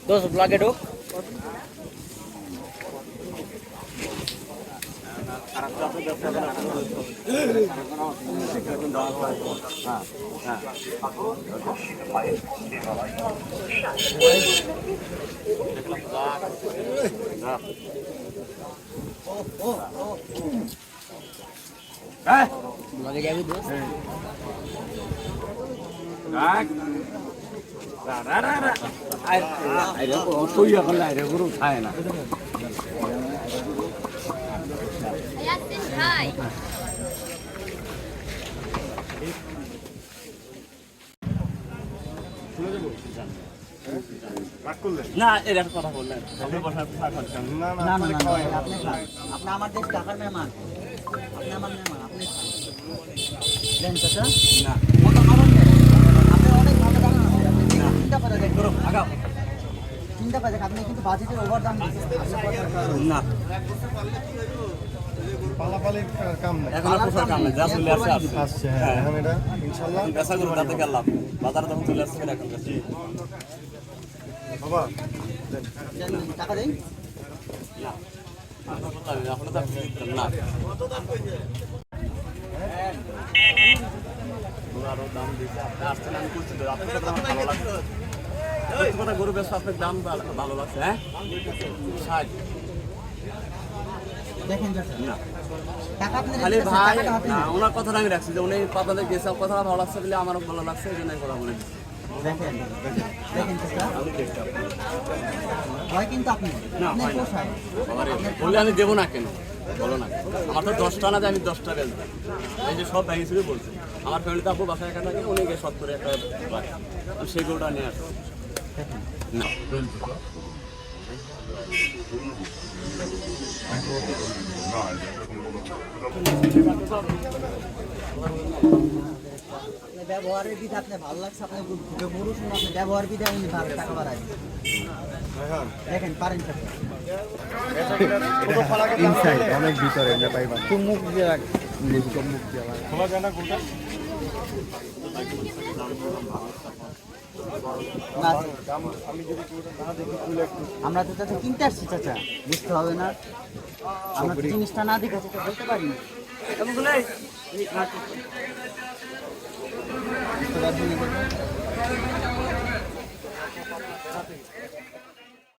दोस्त ब्लॉग है लगे क्या भी दोस्त कोई अकल है गुरु खाए ना না এরকম কথা বললেন আপনি বসার না না না আপনি খান আপনি আমার দেশ ঢাকার মেহমান আপনি আমার মেহমান আপনি দেন চাচা না কত খাবেন আপনি অনেক ভালো দাম চিন্তা করে দেখ করো আগাও চিন্তা করে দেখ আপনি কিন্তু বাজেটের ওভার দাম দিচ্ছেন না পালাপালির কাম নাই এখন আর পোষার কাম নেই যা চলে আসছে আসছে হ্যাঁ এখন এটা ইনশাআল্লাহ বেচা করুন তাতে গেলাম বাজারে তখন চলে আসছে এখন কাছে বাবা টাকা দেন না আপনার তো না আরো দাম দিচ্ছে আপনি আসছেন আমি করছি তো আপনার সাথে আমার ভালো লাগছে কথা গরু বেশ আপনার দাম ভালো লাগছে হ্যাঁ 60 দেখেন চাচা না টাকা আপনি খালি ভাই না ওনার কথাটা আমি রাখছি যে উনি পাতালে গেছে কথা ভালো লাগছে বলে আমারও ভালো লাগছে এই জন্য কথা বলে দেখেন দেখেন চাচা হয় কিন্তু আপনি না আপনি হয় না পোষায় বাবারে বললে আমি দেবো না কেন বলো না আমার তো 10টা না যে আমি 10টা বেচবো এই যে সব ব্যাংক হিসেবে বলছে আমার ফ্যামিলিতে আপু বাসায় একা থাকে উনি গিয়ে 70 একটা রাখে আমি সেই গরুটা নিয়ে আসবো না ব্যবহারের বিধি আপনি ভালো লাগছে আপনি গরু শুনে আপনি ব্যবহার বিধি আপনি টাকা বাড়ায় দেখেন পারেন ইনসাইড অনেক ভিতরে এটা পাইবা তো মুখ দিয়ে রাখ মুখ দিয়ে খোলা যায় না কোনটা আমরা তো চাচা কিনতে আসছি চাচা বুঝতে হবে না আমরা তো জিনিসটা না দেখে চাচা বলতে পারি না বুঝতে পারছি না